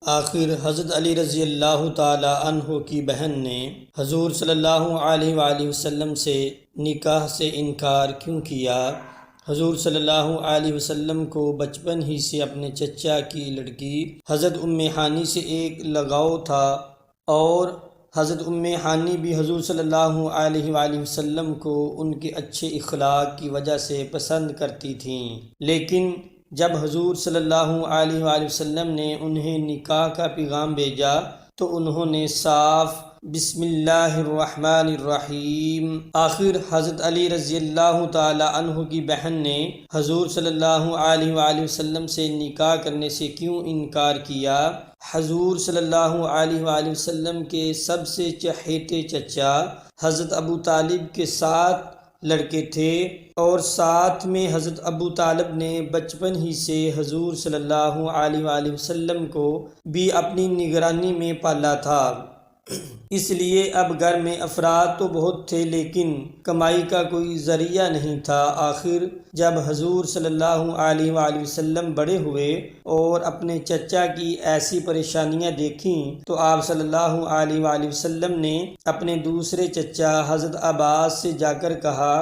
آخر حضرت علی رضی اللہ تعالی عنہ کی بہن نے حضور صلی اللہ علیہ وآلہ وسلم سے نکاح سے انکار کیوں کیا؟ حضور صلی اللہ علیہ وسلم کو بچپن ہی سے اپنے چچا کی لڑکی حضرت ام ہانی سے ایک لگاؤ تھا، اور حضرت ام ہانی بھی حضور صلی اللہ علیہ وآلہ وسلم کو ان کے اچھے اخلاق کی وجہ سے پسند کرتی تھیں۔ لیکن جب حضور صلی اللہ علیہ وآلہ وسلم نے انہیں نکاح کا پیغام بھیجا تو انہوں نے صاف بسم اللہ الرحمن الرحیم۔ آخر حضرت علی رضی اللہ تعالی عنہ کی بہن نے حضور صلی اللہ علیہ وآلہ وسلم سے نکاح کرنے سے کیوں انکار کیا؟ حضور صلی اللہ علیہ وآلہ وسلم کے سب سے چہیتے چچا حضرت ابو طالب کے 7 لڑکے تھے، اور ساتھ میں حضرت ابو طالب نے بچپن ہی سے حضور صلی اللہ علیہ وآلہ وسلم کو بھی اپنی نگرانی میں پالا تھا۔ اس لیے اب گھر میں افراد تو بہت تھے لیکن کمائی کا کوئی ذریعہ نہیں تھا۔ آخر جب حضور صلی اللہ علیہ وآلہ وسلم بڑے ہوئے اور اپنے چچا کی ایسی پریشانیاں دیکھیں تو آپ صلی اللہ علیہ وآلہ وسلم نے اپنے دوسرے چچا حضرت عباس سے جا کر کہا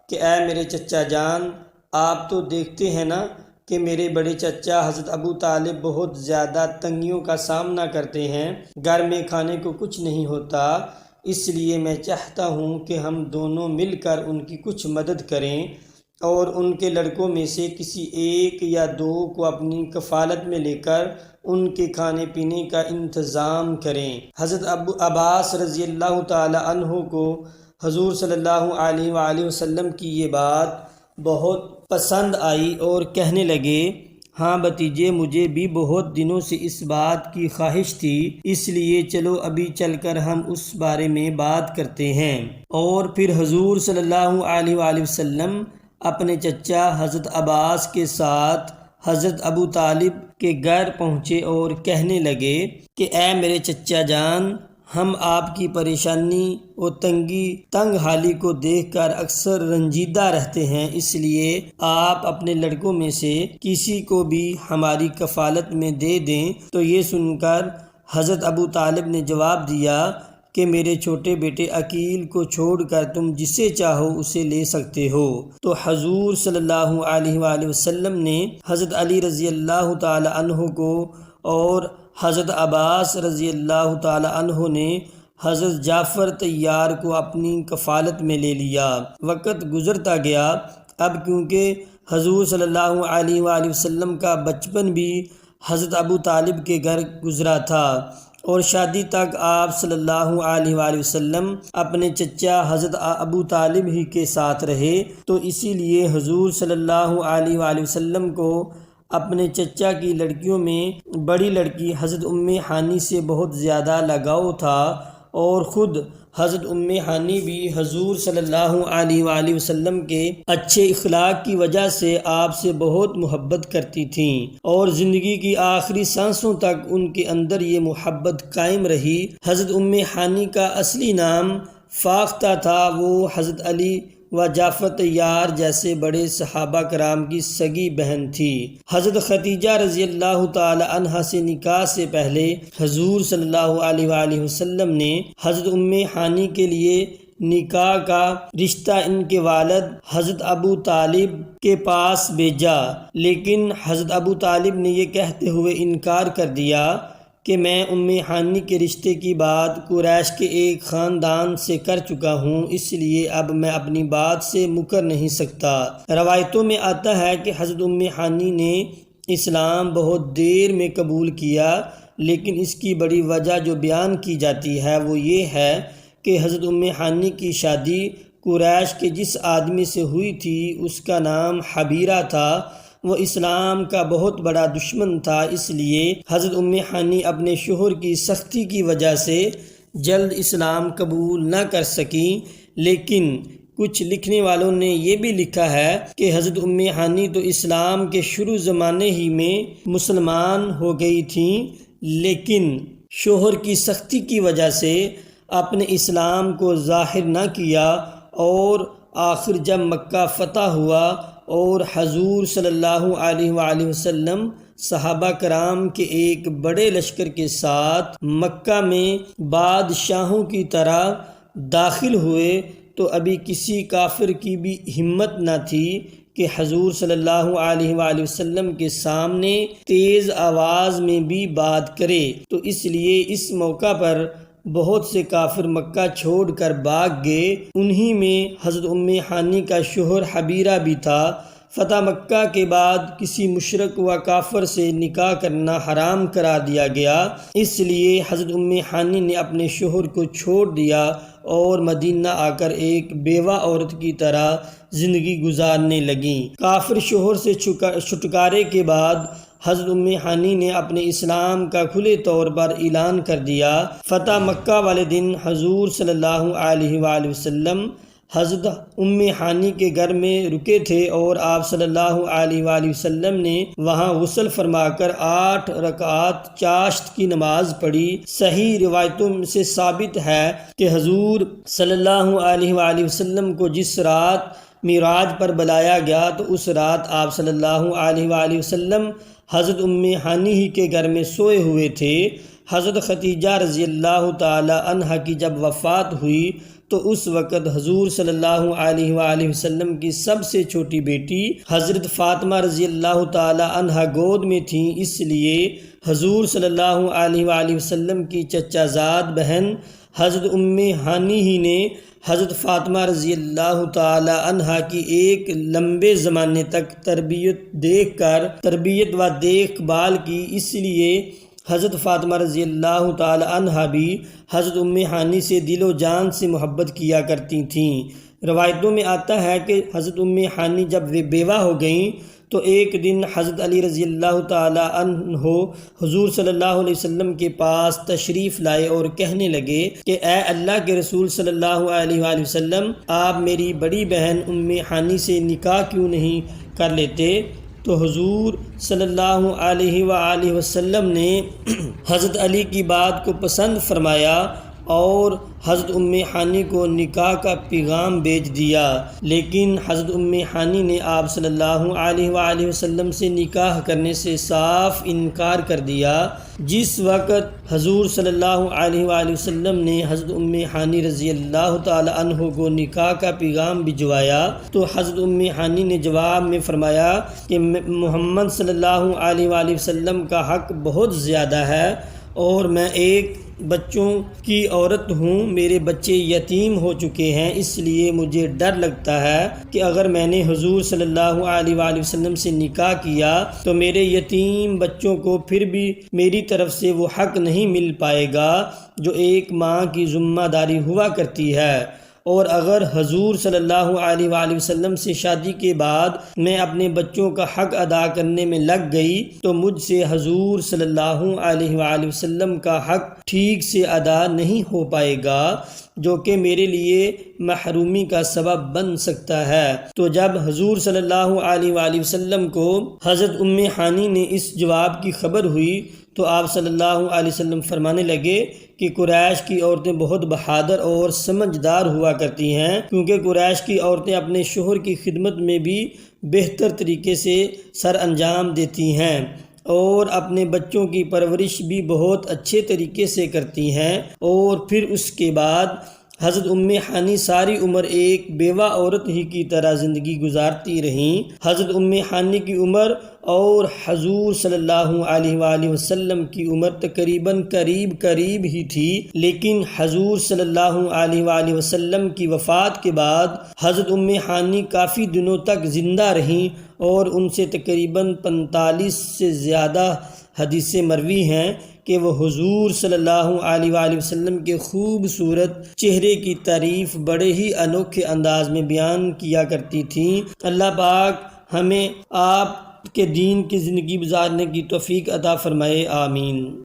کہ اے میرے چچا جان، آپ تو دیکھتے ہیں نا کہ میرے بڑے چچا حضرت ابو طالب بہت زیادہ تنگیوں کا سامنا کرتے ہیں، گھر میں کھانے کو کچھ نہیں ہوتا، اس لیے میں چاہتا ہوں کہ ہم دونوں مل کر ان کی کچھ مدد کریں اور ان کے لڑکوں میں سے کسی ایک یا 2 کو اپنی کفالت میں لے کر ان کے کھانے پینے کا انتظام کریں۔ حضرت ابو عباس رضی اللہ تعالی عنہ کو حضور صلی اللہ علیہ وآلہ وسلم کی یہ بات بہت پسند آئی اور کہنے لگے، ہاں بھتیجے، مجھے بھی بہت دنوں سے اس بات کی خواہش تھی، اس لیے چلو ابھی چل کر ہم اس بارے میں بات کرتے ہیں۔ اور پھر حضور صلی اللہ علیہ وآلہ وسلم اپنے چچا حضرت عباس کے ساتھ حضرت ابو طالب کے گھر پہنچے اور کہنے لگے کہ اے میرے چچا جان، ہم آپ کی پریشانی اور تنگ حالی کو دیکھ کر اکثر رنجیدہ رہتے ہیں، اس لیے آپ اپنے لڑکوں میں سے کسی کو بھی ہماری کفالت میں دے دیں۔ تو یہ سن کر حضرت ابو طالب نے جواب دیا کہ میرے چھوٹے بیٹے عقیل کو چھوڑ کر تم جسے چاہو اسے لے سکتے ہو۔ تو حضور صلی اللہ علیہ وآلہ وسلم نے حضرت علی رضی اللہ تعالی عنہ کو اور حضرت عباس رضی اللہ تعالی عنہ نے حضرت جعفر طیار کو اپنی کفالت میں لے لیا۔ وقت گزرتا گیا، اب کیونکہ حضور صلی اللہ علیہ وآلہ وسلم کا بچپن بھی حضرت ابو طالب کے گھر گزرا تھا اور شادی تک آپ صلی اللہ علیہ وآلہ وسلم اپنے چچا حضرت ابو طالب ہی کے ساتھ رہے، تو اسی لیے حضور صلی اللہ علیہ وآلہ وسلم کو اپنے چچا کی لڑکیوں میں بڑی لڑکی حضرت ام ہانی سے بہت زیادہ لگاؤ تھا، اور خود حضرت ام ہانی بھی حضور صلی اللہ علیہ وآلہ وسلم کے اچھے اخلاق کی وجہ سے آپ سے بہت محبت کرتی تھیں، اور زندگی کی آخری سانسوں تک ان کے اندر یہ محبت قائم رہی۔ حضرت ام ہانی کا اصلی نام فاختہ تھا، وہ حضرت علی و جعفر طیار جیسے بڑے صحابہ کرام کی سگی بہن تھی۔ حضرت ختیجہ رضی اللہ تعالی عنہا سے نکاح سے پہلے حضور صلی اللہ علیہ وآلہ وسلم نے حضرت ام ہانی کے لیے نکاح کا رشتہ ان کے والد حضرت ابو طالب کے پاس بھیجا، لیکن حضرت ابو طالب نے یہ کہتے ہوئے انکار کر دیا کہ میں ام ہانی کے رشتے کی بات قریش کے ایک خاندان سے کر چکا ہوں، اس لیے اب میں اپنی بات سے مکر نہیں سکتا۔ روایتوں میں آتا ہے کہ حضرت ام ہانی نے اسلام بہت دیر میں قبول کیا، لیکن اس کی بڑی وجہ جو بیان کی جاتی ہے وہ یہ ہے کہ حضرت ام ہانی کی شادی قریش کے جس آدمی سے ہوئی تھی اس کا نام حبیرہ تھا، وہ اسلام کا بہت بڑا دشمن تھا، اس لیے حضرت ام ہانی اپنے شوہر کی سختی کی وجہ سے جلد اسلام قبول نہ کر سکیں۔ لیکن کچھ لکھنے والوں نے یہ بھی لکھا ہے کہ حضرت ام ہانی تو اسلام کے شروع زمانے ہی میں مسلمان ہو گئی تھیں، لیکن شوہر کی سختی کی وجہ سے اپنے اسلام کو ظاہر نہ کیا، اور آخر جب مکہ فتح ہوا اور حضور صلی اللہ علیہ وآلہ وسلم صحابہ کرام کے ایک بڑے لشکر کے ساتھ مکہ میں بادشاہوں کی طرح داخل ہوئے تو ابھی کسی کافر کی بھی ہمت نہ تھی کہ حضور صلی اللہ علیہ وآلہ وسلم کے سامنے تیز آواز میں بھی بات کرے، تو اس لیے اس موقع پر بہت سے کافر مکہ چھوڑ کر بھاگ گئے۔ انہی میں حضرت ام ہانی کا شوہر حبیرہ بھی تھا۔ فتح مکہ کے بعد کسی مشرک و کافر سے نکاح کرنا حرام کرا دیا گیا، اس لیے حضرت ام ہانی نے اپنے شوہر کو چھوڑ دیا اور مدینہ آ کر ایک بیوہ عورت کی طرح زندگی گزارنے لگیں۔ کافر شوہر سے چھٹکارے کے بعد حضرت ام ہانی نے اپنے اسلام کا کھلے طور پر اعلان کر دیا۔ فتح مکہ والے دن حضور صلی اللہ علیہ وآلہ وسلم حضرت ام ہانی کے گھر میں رکے تھے اور آپ صلی اللہ علیہ وآلہ وسلم نے وہاں غسل فرما کر 8 رکعات چاشت کی نماز پڑھی۔ صحیح روایتوں سے ثابت ہے کہ حضور صلی اللہ علیہ وآلہ وسلم کو جس رات معراج پر بلایا گیا تو اس رات آپ صلی اللہ علیہ وآلہ وسلم حضرت ام ہانی ہی کے گھر میں سوئے ہوئے تھے۔ حضرت خدیجہ رضی اللہ تعالی عنہا کی جب وفات ہوئی تو اس وقت حضور صلی اللہ علیہ وآلہ وسلم کی سب سے چھوٹی بیٹی حضرت فاطمہ رضی اللہ تعالی عنہا گود میں تھیں، اس لیے حضور صلی اللہ علیہ وآلہ وسلم کی چچا زاد بہن حضرت ام ہانی ہی نے حضرت فاطمہ رضی اللہ تعالی عنہا کی ایک لمبے زمانے تک تربیت و دیکھ بھال کی، اس لیے حضرت فاطمہ رضی اللہ تعالی عنہا بھی حضرت ام ہانی سے دل و جان سے محبت کیا کرتی تھیں۔ روایتوں میں آتا ہے کہ حضرت ام ہانی جب وہ بیوہ ہو گئیں تو ایک دن حضرت علی رضی اللہ تعالی عنہ حضور صلی اللہ علیہ وسلم کے پاس تشریف لائے اور کہنے لگے کہ اے اللہ کے رسول صلی اللہ علیہ وآلہ وسلم، آپ میری بڑی بہن ام ہانی سے نکاح کیوں نہیں کر لیتے؟ تو حضور صلی اللہ علیہ وآلہ وسلم نے حضرت علی کی بات کو پسند فرمایا اور حضرت ام ہانی کو نکاح کا پیغام بھیج دیا، لیکن حضرت ام ہانی نے آپ صلی اللہ علیہ وآلہ وسلم سے نکاح کرنے سے صاف انکار کر دیا۔ جس وقت حضور صلی اللہ علیہ وآلہ وسلم نے حضرت ام ہانی رضی اللہ تعالی عنہ کو نکاح کا پیغام بھجوایا تو حضرت ام ہانی نے جواب میں فرمایا کہ محمد صلی اللہ علیہ وآلہ وسلم کا حق بہت زیادہ ہے اور میں ایک بچوں کی عورت ہوں، میرے بچے یتیم ہو چکے ہیں، اس لیے مجھے ڈر لگتا ہے کہ اگر میں نے حضور صلی اللہ علیہ وآلہ وسلم سے نکاح کیا تو میرے یتیم بچوں کو پھر بھی میری طرف سے وہ حق نہیں مل پائے گا جو ایک ماں کی ذمہ داری ہوا کرتی ہے، اور اگر حضور صلی اللہ علیہ وآلہ وسلم سے شادی کے بعد میں اپنے بچوں کا حق ادا کرنے میں لگ گئی تو مجھ سے حضور صلی اللہ علیہ وآلہ وسلم کا حق ٹھیک سے ادا نہیں ہو پائے گا، جو کہ میرے لیے محرومی کا سبب بن سکتا ہے۔ تو جب حضور صلی اللہ علیہ وآلہ وسلم کو حضرت ام ہانی نے اس جواب کی خبر ہوئی تو آپ صلی اللہ علیہ وسلم فرمانے لگے کہ قریش کی عورتیں بہت بہادر اور سمجھدار ہوا کرتی ہیں، کیونکہ قریش کی عورتیں اپنے شوہر کی خدمت میں بھی بہتر طریقے سے سر انجام دیتی ہیں اور اپنے بچوں کی پرورش بھی بہت اچھے طریقے سے کرتی ہیں۔ اور پھر اس کے بعد حضرت ام ہانی ساری عمر ایک بیوہ عورت ہی کی طرح زندگی گزارتی رہیں۔ حضرت ام ہانی کی عمر اور حضور صلی اللہ علیہ وآلہ وسلم کی عمر تقریباً قریب ہی تھی، لیکن حضور صلی اللہ علیہ وآلہ وسلم کی وفات کے بعد حضرت ام ہانی کافی دنوں تک زندہ رہیں اور ان سے تقریباً 45 سے زیادہ حدیثیں مروی ہیں کہ وہ حضور صلی اللہ علیہ وآلہ وسلم کے خوبصورت چہرے کی تعریف بڑے ہی انوکھے انداز میں بیان کیا کرتی تھیں۔ اللہ پاک ہمیں آپ کے دین کی زندگی گزارنے کی توفیق عطا فرمائے، آمین۔